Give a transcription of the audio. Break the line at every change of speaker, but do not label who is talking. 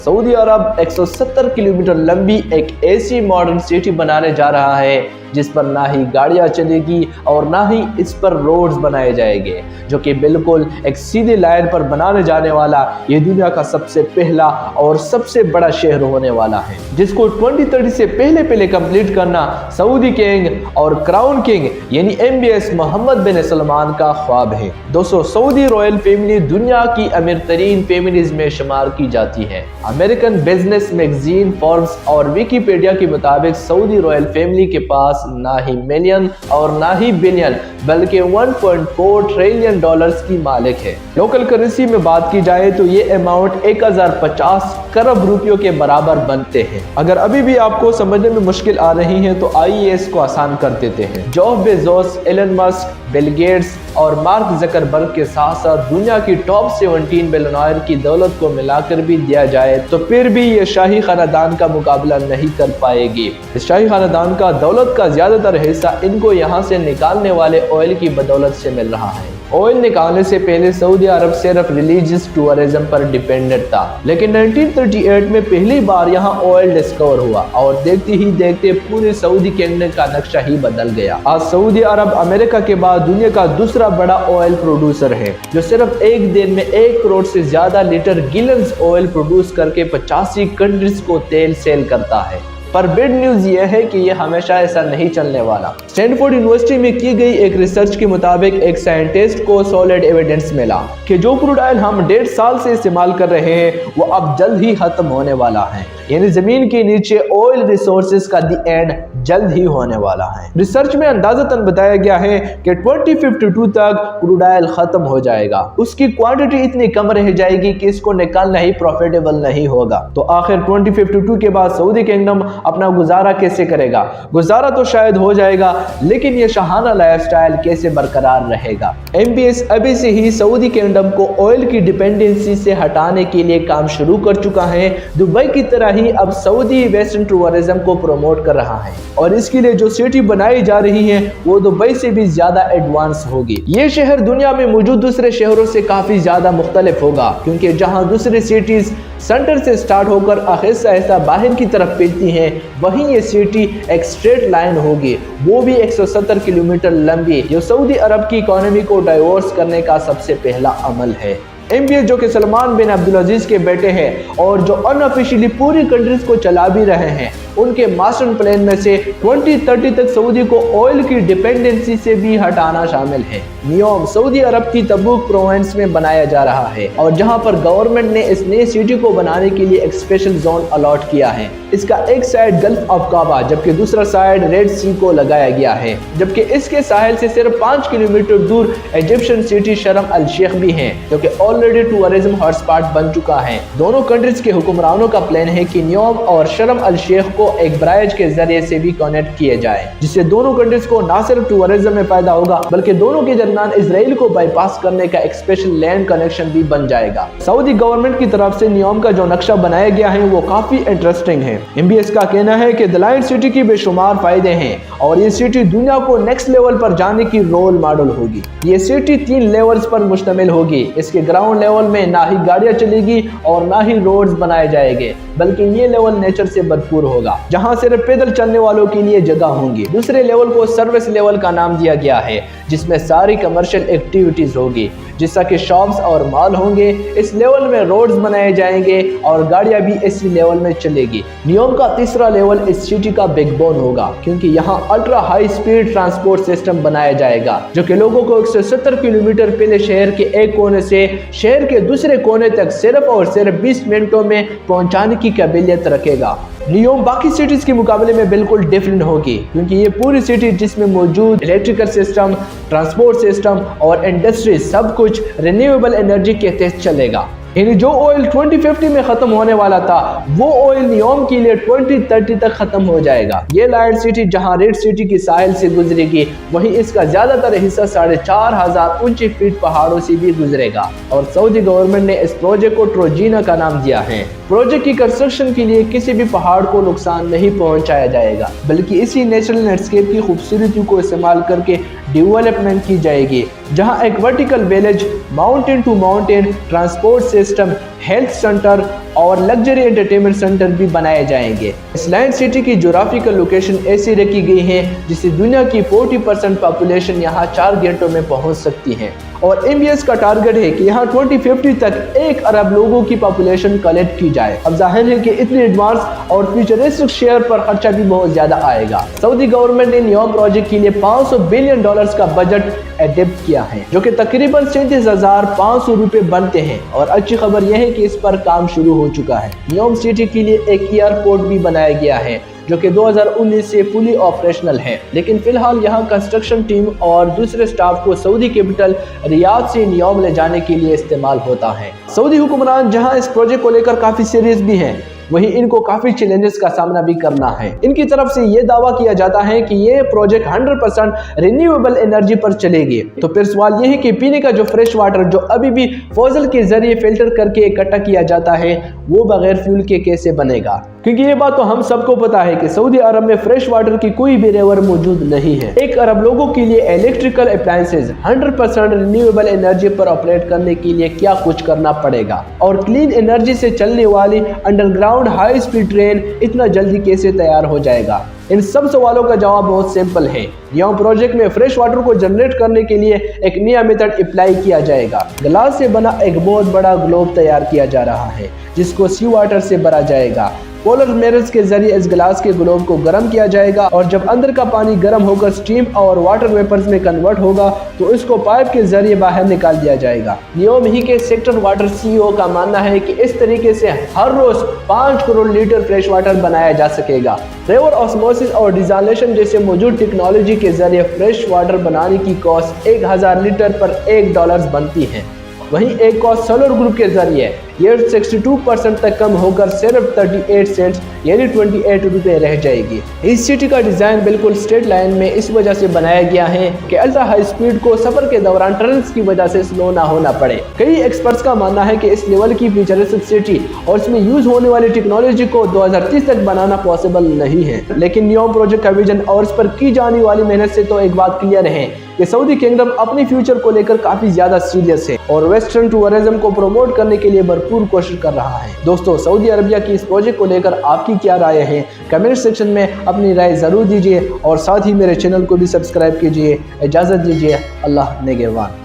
Saudi अरब 170 kilometre लंबी एक ऐसी मॉडर्न सिटी बनाने जा रहा है जिस पर ना ही गाड़ियां चलेगी और ना ही इस पर रोड्स बनाए जाएंगे, जो कि बिल्कुल एक सीधी लाइन पर बनाने जाने वाला ये दुनिया का सबसे पहला और सबसे बड़ा शहर होने वाला है, जिसको 2030 से पहले कंप्लीट करना सऊदी किंग और क्राउन किंग यानी MBS मोहम्मद बिन सलमान का ख्वाब है। दोस्तों, सऊदी रॉयल फैमिली दुनिया की अमीर तरीन फैमिलीज में शुमार की जाती है। अमेरिकन बिजनेस मैगजीन फोर्ब्स और विकिपीडिया के मुताबिक सऊदी रॉयल फैमिली के पास ना ही मिलियन और ना ही बिलियन बल्कि 1.4 ट्रिलियन डॉलर्स की मालिक है। लोकल करेंसी में बात की जाए तो ये अमाउंट 1050 करोड़ रुपयों के बराबर बनते हैं। अगर अभी भी आपको समझने में मुश्किल आ रही है तो आइए इसको आसान कर देते हैं। Jeff Bezos, Elon Musk, Bill Gates और मार्क ज़करबर्ग के साथ साथ दुनिया की टॉप 17 बिलियनर की दौलत को मिलाकर भी दिया जाए तो फिर भी ये शाही खानदान का मुकाबला नहीं कर पाएगी। इस शाही खानदान का दौलत का ज्यादातर हिस्सा इनको यहाँ से निकालने वाले ऑयल की बदौलत से मिल रहा है। ऑयल निकालने से पहले सऊदी अरब सिर्फ रिलीजियस टूरिज्म पर डिपेंडेंट था, लेकिन 1938 में पहली बार यहाँ ऑयल डिस्कवर हुआ और देखते ही देखते पूरे सऊदी किंगडम का नक्शा ही बदल गया। आज सऊदी अरब अमेरिका के बाद दुनिया का दूसरा बड़ा ऑयल प्रोड्यूसर है, जो सिर्फ एक दिन में 1 करोड़ से ज्यादा लीटर गिलन्स ऑयल प्रोड्यूस करके 85 कंट्रीज को तेल सेल करता है। पर बैड न्यूज ये है कि ये हमेशा ऐसा नहीं चलने वाला। स्टैनफोर्ड यूनिवर्सिटी में की गई एक रिसर्च के मुताबिक एक साइंटिस्ट को सॉलिड एविडेंस मिला कि जो क्रूड ऑयल हम 1.5 साल से इस्तेमाल कर रहे हैं वो अब जल्द ही खत्म होने वाला है, यानी जमीन के नीचे ऑयल रिसोर्सेज का दी एंड जल्द ही होने वाला है। रिसर्च में अंदाजतन बताया गया है कि 2052 तक क्रूड ऑयल खत्म हो जाएगा। उसकी क्वांटिटी इतनी कम रह जाएगी कि इसको निकालना ही प्रॉफिटेबल नहीं होगा। तो आखिर 2052 के बाद सऊदी किंगडम अपना गुजारा कैसे करेगा? गुजारा तो शायद हो जाएगा, लेकिन ये शाहाना लाइफस्टाइल कैसे बरकरार रहेगा? MBS अभी से ही सऊदी किंगडम को ऑयल की डिपेंडेंसी से हटाने के लिए काम शुरू कर चुका है। दुबई की तरह ही अब सऊदी वेस्टर्न टूरिज्म को प्रमोट कर रहा है और इसके लिए जो सिटी बनाई जा रही है वो दुबई से भी ज्यादा एडवांस होगी। ये शहर दुनिया में मौजूद दूसरे शहरों से काफी ज्यादा मुख्तलिफ होगा, क्योंकि जहां दूसरी सिटीज सेंटर से स्टार्ट होकर आहिस्ता आहिस्ता बाहर की तरफ फैलती हैं, वहीं ये सिटी एक स्ट्रेट लाइन होगी, वो भी 170 किलोमीटर लंबी, जो सऊदी अरब की इकोनॉमी को डाइवर्स करने का सबसे पहला अमल है। MBS जो कि सलमान बिन अब्दुल अजीज के बेटे हैं और जो अनऑफिशियली पूरी कंट्रीज को चला भी रहे हैं, उनके मास्टर प्लान में से 2030 तक सऊदी को ऑयल की डिपेंडेंसी से भी हटाना शामिल है। नियोम सऊदी अरब की तबूक प्रोविंस में बनाया जा रहा है और जहां पर गवर्नमेंट ने इस नई सिटी को बनाने के लिए एक स्पेशल जोन अलॉट किया है। इसका एक साइड गल्फ ऑफ काबा जबकि दूसरा साइड रेड सी को लगाया गया है, जबकि इसके साहिल से सिर्फ 5 किलोमीटर दूर इजिप्शियन सिटी शर्म अल शेख भी है, जो कि ऑलरेडी टूरिज्म हॉटस्पॉट बन चुका है। दोनों कंट्रीज के हुक्मरानों का प्लान है कि नियोम और शर्म अल शेख को एक ब्राइज के जरिए से भी कनेक्ट किए जाए, जिससे दोनों कंट्रीज को न सिर्फ टूरिज्म में फायदा होगा बल्कि दोनों के दरमियान इजराइल को बाईपास करने का एक स्पेशल लैंड कनेक्शन भी बन जाएगा। सऊदी गवर्नमेंट की तरफ से नियोम का जो नक्शा बनाया गया है वो काफी इंटरेस्टिंग है। MBS का कहना है कि द लाइन सिटी की बेशुमार फायदे हैं और ये सिटी दुनिया को नेक्स्ट लेवल पर जाने की रोल मॉडल होगी। ये सिटी 3 लेवल्स पर मुश्तमिल होगी। इसके ग्राउंड लेवल में ना ही गाड़ियां चलेगी और ना ही रोड्स बनाए जाएंगे, बल्कि ये लेवल नेचर से भरपूर होगा, जहां सिर्फ पैदल चलने वालों के लिए जगह होंगी। दूसरे लेवल को सर्विस लेवल का नाम दिया गया है, जिसमें सारी कमर्शियल एक्टिविटीज होगी, जैसा कि शॉप्स और मॉल होंगे। इस लेवल में रोड्स बनाए जाएंगे और गाड़ियां भी इसी लेवल में चलेगी। नियोम का तीसरा लेवल इस सिटी का बैकबोन होगा, क्योंकि यहाँ ultra high speed transport system बनाया जाएगा, जो कि लोगों को 170 किलोमीटर पहले शहर के एक कोने से शहर के दूसरे कोने तक सिर्फ और सिर्फ 20 मिनटों में पहुंचाने की काबिलियत रखेगा। नियोम बाकी सिटीज के मुकाबले में बिल्कुल डिफरेंट होगी, क्योंकि ये पूरी सिटी जिसमें मौजूद इलेक्ट्रिकल सिस्टम, ट्रांसपोर्ट सिस्टम और इंडस्ट्री सब कुछ रिन्यूएबल एनर्जी के तहत चलेगा। यानी जो ऑयल 2050 में खत्म होने वाला था वो ऑयल नियोम के लिए 2030 तक खत्म हो जाएगा। ये लाइट सिटी जहां रेड सिटी की साहिल से गुजरेगी, वहीं इसका ज्यादातर हिस्सा 4500 ऊंचे फीट पहाड़ों से भी गुजरेगा और सऊदी गवर्नमेंट ने इस प्रोजेक्ट को ट्रोजीना का नाम दिया है। प्रोजेक्ट की कंस्ट्रक्शन के लिए किसी भी पहाड़ को नुकसान नहीं पहुंचाया जाएगा, बल्कि इसी नेचुरल लैंडस्केप की खूबसूरती को इस्तेमाल करके डेवलपमेंट की जाएगी। जहां एक vertical village, mountain to mountain transport system, health centre और लग्जरी एंटरटेनमेंट सेंटर भी बनाए जाएंगे। इस लैंड सिटी की ज्योग्राफिकल लोकेशन ऐसी रखी गई है जिससे दुनिया की 40% पॉपुलेशन यहाँ 4 घंटों में पहुँच सकती है और MBS का टारगेट है कि यहाँ 2050 तक 1 अरब लोगों की पॉपुलेशन कलेक्ट की जाए। अब जाहिर है कि इतनी एडवांस और फ्यूचरिस्टिक शेयर पर खर्चा भी बहुत ज्यादा आएगा। सऊदी गवर्नमेंट ने नियोम प्रोजेक्ट के लिए $500 बिलियन का बजट एडप्ट किया है, जो कि तकरीबन 37,500 रुपए बनते हैं। और अच्छी खबर यह है कि इस पर काम शुरू हो चुका है। नियोम सिटी के लिए एक एयरपोर्ट भी बनाया गया है जो कि 2019 से फुली ऑपरेशनल है, लेकिन फिलहाल यहाँ कंस्ट्रक्शन टीम और दूसरे स्टाफ को सऊदी कैपिटल रियाद से नियोम ले जाने के लिए इस्तेमाल होता है। सऊदी हुक्मरान जहाँ इस प्रोजेक्ट को लेकर काफी सीरियस भी हैं, वहीं इनको काफी चैलेंजेस का सामना भी करना है। इनकी तरफ से ये दावा किया जाता है कि ये प्रोजेक्ट 100% रिन्यूएबल एनर्जी पर चलेगी। तो फिर सवाल ये है कि पीने का जो फ्रेश वाटर जो अभी भी फोजल के जरिए फिल्टर करके इकट्ठा किया जाता है वो बगैर फ्यूल के कैसे बनेगा, क्योंकि ये बात तो हम सबको पता है कि सऊदी अरब में फ्रेश वाटर की कोई भी रिवर मौजूद नहीं है। 1 अरब लोगों के लिए इलेक्ट्रिकल अप्लायंसेज 100% रिन्यूएबल एनर्जी पर ऑपरेट करने के लिए क्या कुछ करना पड़ेगा और क्लीन एनर्जी से चलने वाली अंडरग्राउंड हाई स्पीड ट्रेन इतना जल्दी कैसे तैयार हो जाएगा। इन सब सवालों का जवाब बहुत सिंपल है। नियोम प्रोजेक्ट में फ्रेश वाटर को जनरेट करने के लिए एक नया मेथड अप्लाई किया जाएगा। ग्लास से बना एक बहुत बड़ा ग्लोब तैयार किया जा रहा है जिसको सी वाटर से भरा जाएगा। पोलर मिरर्स के जरिए इस ग्लास के ग्लोब को गर्म किया जाएगा और जब अंदर का पानी गर्म होकर स्टीम और वाटर वेपर्स में कन्वर्ट होगा तो इसको पाइप के जरिए बाहर निकाल दिया जाएगा। नियोम ही के सेक्टर वाटर CEO का मानना है कि इस तरीके से हर रोज 5 करोड़ लीटर फ्रेश वाटर बनाया जा सकेगा। रिवर ऑस्मोसिस और डिसैलिनेशन जैसे मौजूद टेक्नोलॉजी के जरिए फ्रेश वाटर बनाने की कॉस्ट 1000 लीटर पर $1 बनती है। वहीं एक कॉस्ट सोलर ग्रुप के जरिए ये 62% तक कम होकर सिर्फ 38 सेंट्स यानी 28 रुपए रह जाएगी। इस सिटी का डिजाइन बिल्कुल स्ट्रेट लाइन में इस वजह से बनाया गया है कि अल्ट्रा हाई स्पीड को सफर के दौरान टनल्स की वजह से स्लो ना होना पड़े। कई एक्सपर्ट्स का मानना है कि इस लेवल की फ्यूचरिस्टिक सिटी और इसमें यूज होने वाली टेक्नोलॉजी को 2030 तक बनाना पॉसिबल नहीं है, लेकिन नियोम प्रोजेक्ट का विजन और इस पर की जाने वाली मेहनत से तो एक बात क्लियर है कि सऊदी किंगडम अपने फ्यूचर को लेकर काफी ज्यादा सीरियस है और वेस्टर्न टूरिज्म को प्रमोट करने के लिए भरपूर कोशिश कर रहा है। दोस्तों, सऊदी अरबिया की इस प्रोजेक्ट को लेकर आपकी क्या राय है? कमेंट सेक्शन में अपनी राय जरूर दीजिए और साथ ही मेरे चैनल को भी सब्सक्राइब कीजिए। इजाजत दीजिए। अल्लाह नेगेवान।